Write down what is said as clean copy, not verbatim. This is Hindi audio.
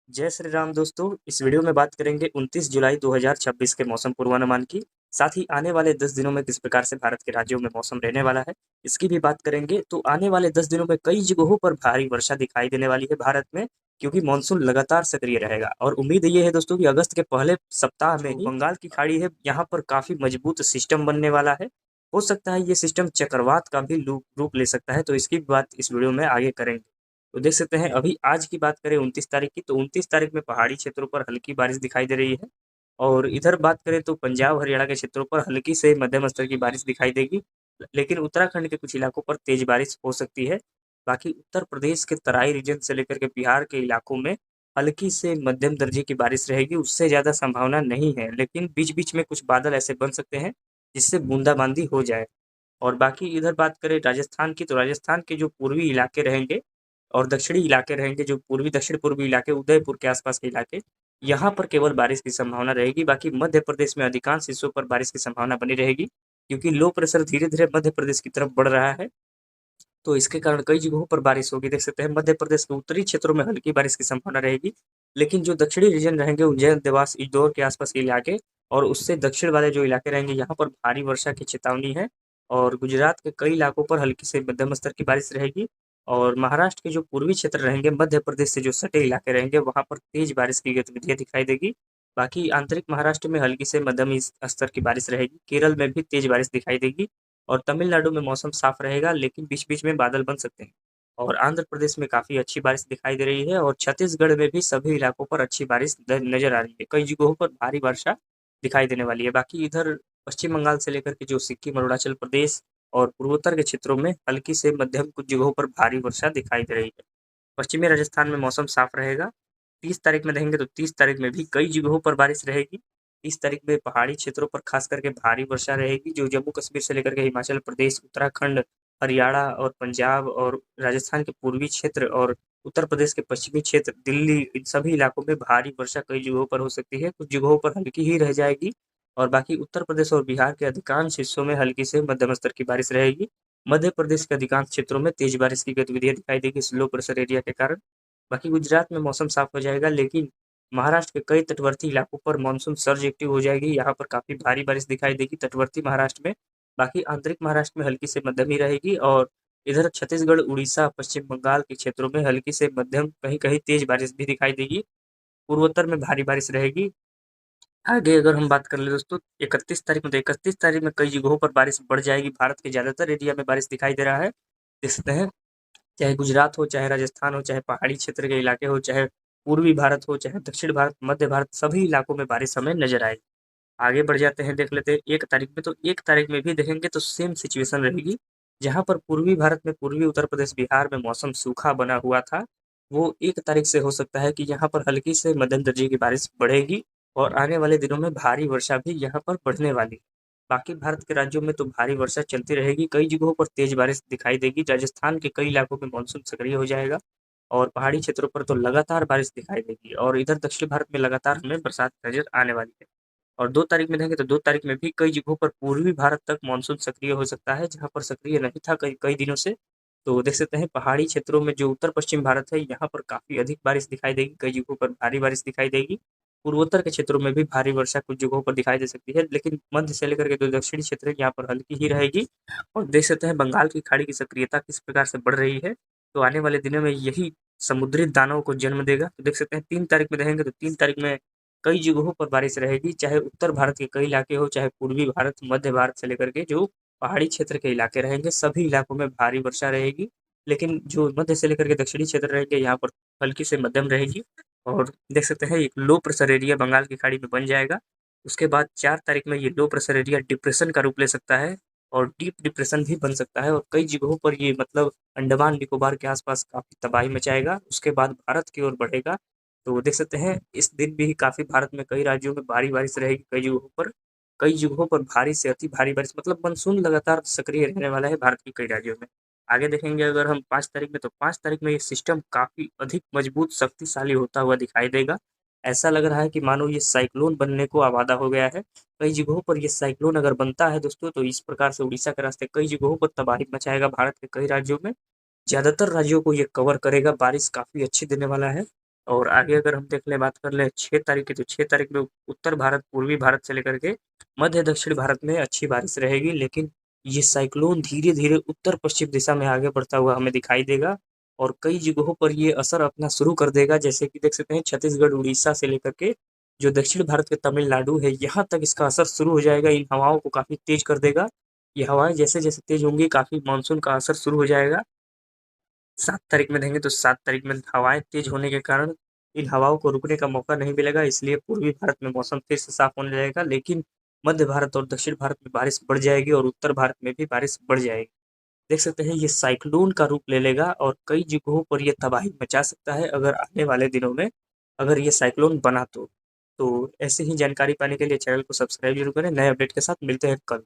जय श्री राम दोस्तों। इस वीडियो में बात करेंगे 29 जुलाई 2026 के मौसम पूर्वानुमान की। साथ ही आने वाले 10 दिनों में किस प्रकार से भारत के राज्यों में मौसम रहने वाला है, इसकी भी बात करेंगे। तो आने वाले 10 दिनों में कई जगहों पर भारी वर्षा दिखाई देने वाली है भारत में, क्योंकि मानसून लगातार सक्रिय रहेगा। और उम्मीद ये है दोस्तों कि अगस्त के पहले सप्ताह में ही बंगाल की खाड़ी है, यहाँ पर काफी मजबूत सिस्टम बनने वाला है। हो सकता है ये सिस्टम चक्रवात का भी रूप ले सकता है, तो इसकी बात इस वीडियो में आगे करेंगे। तो देख सकते हैं, अभी आज की बात करें 29 तारीख की, तो 29 तारीख में पहाड़ी क्षेत्रों पर हल्की बारिश दिखाई दे रही है। और इधर बात करें तो पंजाब हरियाणा के क्षेत्रों पर हल्की से मध्यम स्तर की बारिश दिखाई देगी, लेकिन उत्तराखंड के कुछ इलाकों पर तेज बारिश हो सकती है। बाकी उत्तर प्रदेश के तराई रीजन से लेकर के बिहार के इलाकों में हल्की से मध्यम दर्जे की बारिश रहेगी, उससे ज़्यादा संभावना नहीं है, लेकिन बीच बीच में कुछ बादल ऐसे बन सकते हैं जिससे बूंदाबांदी हो जाए। और बाकी इधर बात करें राजस्थान की, तो राजस्थान के जो पूर्वी इलाके रहेंगे और दक्षिणी इलाके रहेंगे, जो पूर्वी दक्षिण पूर्वी इलाके, उदयपुर के आसपास के इलाके, यहाँ पर केवल बारिश की संभावना रहेगी। बाकी मध्य प्रदेश में अधिकांश हिस्सों पर बारिश की संभावना बनी रहेगी, क्योंकि लो प्रेशर धीरे धीरे मध्य प्रदेश की तरफ बढ़ रहा है, तो इसके कारण कई जगहों पर बारिश होगी। देख सकते हैं, मध्य प्रदेश के उत्तरी क्षेत्रों में हल्की बारिश की संभावना रहेगी, लेकिन जो दक्षिणी रीजन रहेंगे, उज्जैन, देवास, इंदौर के आसपास के इलाके और उससे दक्षिण वाले जो इलाके रहेंगे, यहाँ पर भारी वर्षा की चेतावनी है। और गुजरात के कई इलाकों पर हल्की से मध्यम स्तर की बारिश रहेगी। और महाराष्ट्र के जो पूर्वी क्षेत्र रहेंगे, मध्य प्रदेश से जो सटे इलाके रहेंगे, वहाँ पर तेज बारिश की गतिविधियाँ दिखाई देगी। बाकी आंतरिक महाराष्ट्र में हल्की से मध्यम स्तर की बारिश रहेगी। केरल में भी तेज बारिश दिखाई देगी। और तमिलनाडु में मौसम साफ रहेगा, लेकिन बीच-बीच में बादल बन सकते हैं। और आंध्र प्रदेश में काफ़ी अच्छी बारिश दिखाई दे रही है, और छत्तीसगढ़ में भी सभी इलाकों पर अच्छी बारिश नज़र आ रही है। कई जगहों पर भारी वर्षा दिखाई देने वाली है। बाकी इधर पश्चिम बंगाल से लेकर के जो सिक्किम, अरुणाचल प्रदेश और पूर्वोत्तर के क्षेत्रों में हल्की से मध्यम, कुछ जगहों पर भारी वर्षा दिखाई दे रही है। पश्चिमी राजस्थान में मौसम साफ रहेगा। 30 तारीख में देखेंगे तो 30 तारीख में भी कई जगहों पर बारिश रहेगी। 30 तारीख में पहाड़ी क्षेत्रों पर खास करके भारी वर्षा रहेगी, जो जम्मू कश्मीर से लेकर के हिमाचल प्रदेश, उत्तराखंड, हरियाणा और पंजाब और राजस्थान के पूर्वी क्षेत्र और उत्तर प्रदेश के पश्चिमी क्षेत्र, दिल्ली, इन सभी इलाकों में भारी वर्षा कई जगहों पर हो सकती है। कुछ जगहों पर हल्की ही रह जाएगी, और बाकी उत्तर प्रदेश और बिहार के अधिकांश हिस्सों में हल्की से मध्यम स्तर की बारिश रहेगी। मध्य प्रदेश के अधिकांश क्षेत्रों में तेज बारिश की गतिविधियां दिखाई देगी इस लो प्रेशर एरिया के कारण। बाकी गुजरात में मौसम साफ हो जाएगा, लेकिन महाराष्ट्र के कई तटवर्ती इलाकों पर मानसून सर्ज एक्टिव हो जाएगी। यहाँ पर काफ़ी भारी बारिश दिखाई देगी तटवर्ती महाराष्ट्र में। बाकी आंतरिक महाराष्ट्र में हल्की से मध्यम ही रहेगी, और इधर छत्तीसगढ़, उड़ीसा, पश्चिम बंगाल के क्षेत्रों में हल्की से मध्यम, कहीं-कहीं तेज बारिश भी दिखाई देगी। पूर्वोत्तर में भारी बारिश रहेगी। आगे अगर हम बात कर ले दोस्तों 31 तारीख में, तो 31 तारीख में कई जगहों पर बारिश बढ़ जाएगी। भारत के ज़्यादातर एरिया में बारिश दिखाई दे रहा है। देख सकते हैं, चाहे गुजरात हो, चाहे राजस्थान हो, चाहे पहाड़ी क्षेत्र के इलाके हो, चाहे पूर्वी भारत हो, चाहे दक्षिण भारत, मध्य भारत, सभी इलाकों में बारिश हमें नजर आएगी। आगे बढ़ जाते हैं, देख लेते हैं 1 तारीख में। तो 1 तारीख में भी देखेंगे तो सेम सिचुएशन रहेगी। जहाँ पर पूर्वी भारत में, पूर्वी उत्तर प्रदेश, बिहार में मौसम सूखा बना हुआ था, वो 1 तारीख से हो सकता है कि यहाँ पर हल्की से मध्यम दर्जे की बारिश बढ़ेगी, और आने वाले दिनों में भारी वर्षा भी यहाँ पर बढ़ने वाली है। बाकी भारत के राज्यों में तो भारी वर्षा चलती रहेगी, कई जगहों पर तेज बारिश दिखाई देगी। राजस्थान के कई इलाकों में मानसून सक्रिय हो जाएगा, और पहाड़ी क्षेत्रों पर तो लगातार बारिश दिखाई देगी, और इधर दक्षिण भारत में लगातार हमें बरसात नजर आने वाली है। और 2 तारीख में देखेंगे तो 2 तारीख में भी कई जगहों पर पूर्वी भारत तक मानसून सक्रिय हो सकता है, जहाँ पर सक्रिय नहीं था कई कई दिनों से। तो देख सकते हैं, पहाड़ी क्षेत्रों में जो उत्तर पश्चिम भारत है, यहाँ पर काफ़ी अधिक बारिश दिखाई देगी, कई जगहों पर भारी बारिश दिखाई देगी। पूर्वोत्तर के क्षेत्रों में भी भारी वर्षा कुछ जगहों पर दिखाई दे सकती है, लेकिन मध्य से लेकर के जो दक्षिणी क्षेत्र है, यहाँ पर हल्की ही रहेगी। और देख सकते हैं, बंगाल की खाड़ी की सक्रियता किस प्रकार से बढ़ रही है, तो आने वाले दिनों में यही समुद्री दानवों को जन्म देगा। तो देख सकते हैं, 3 तारीख में देखेंगे तो 3 तारीख में कई जगहों पर बारिश रहेगी, चाहे उत्तर भारत के कई इलाके हो, चाहे पूर्वी भारत, मध्य भारत से लेकर के जो पहाड़ी क्षेत्र के इलाके रहेंगे, सभी इलाकों में भारी वर्षा रहेगी। लेकिन जो मध्य से लेकर के दक्षिणी क्षेत्र रहेंगे, यहाँ पर हल्की से मध्यम रहेगी। और देख सकते हैं, एक लो प्रेशर एरिया बंगाल की खाड़ी में बन जाएगा। उसके बाद 4 तारीख में ये लो प्रेशर एरिया डिप्रेशन का रूप ले सकता है, और डीप डिप्रेशन भी बन सकता है, और कई जगहों पर ये मतलब अंडमान निकोबार के आसपास काफ़ी तबाही मचाएगा। उसके बाद भारत की ओर बढ़ेगा। तो देख सकते हैं, इस दिन भी काफ़ी भारत में कई राज्यों में भारी बारिश रहेगी, कई जगहों पर भारी से अति भारी बारिश, मतलब मानसून लगातार सक्रिय रहने वाला है भारत के कई राज्यों में। आगे देखेंगे अगर हम 5 तारीख में, तो 5 तारीख में ये सिस्टम काफ़ी अधिक मजबूत, शक्तिशाली होता हुआ दिखाई देगा। ऐसा लग रहा है कि मानो ये साइक्लोन बनने को आबादा हो गया है। कई जगहों पर ये साइक्लोन अगर बनता है दोस्तों, तो इस प्रकार से उड़ीसा के रास्ते कई जगहों पर तबाही मचाएगा भारत के कई राज्यों में। ज़्यादातर राज्यों को ये कवर करेगा, बारिश काफ़ी अच्छी देने वाला है। और आगे अगर हम देख लें, बात कर लें 6 तारीख की, तो 6 तारीख में उत्तर भारत, पूर्वी भारत से लेकर के मध्य दक्षिण भारत में अच्छी बारिश रहेगी, लेकिन ये साइक्लोन धीरे-धीरे उत्तर-पश्चिम दिशा में आगे बढ़ता हुआ हमें दिखाई देगा और कई जगहों पर ये असर अपना शुरू कर देगा। जैसे कि देख सकते हैं छत्तीसगढ़, उड़ीसा से लेकर के जो दक्षिण भारत के तमिलनाडु है, यहाँ तक इसका असर शुरू हो जाएगा। इन हवाओं को काफ़ी तेज़ कर देगा। ये हवाएँ जैसे-जैसे तेज़ होंगी, काफ़ी मानसून का असर शुरू हो जाएगा। 7 तारीख में देखेंगे तो 7 तारीख में हवाएँ तेज़ होने के कारण इन हवाओं को रुकने का मौका नहीं मिलेगा, इसलिए पूर्वी भारत में मौसम फिर से साफ होने लगेगा, लेकिन मध्य भारत और दक्षिण भारत में बारिश बढ़ जाएगी और उत्तर भारत में भी बारिश बढ़ जाएगी। देख सकते हैं ये साइक्लोन का रूप ले लेगा और कई जगहों पर ये तबाही मचा सकता है अगर आने वाले दिनों में अगर ये साइक्लोन बना तो। तो ऐसे ही जानकारी पाने के लिए चैनल को सब्सक्राइब ज़रूर करें। नए अपडेट के साथ मिलते हैं कल।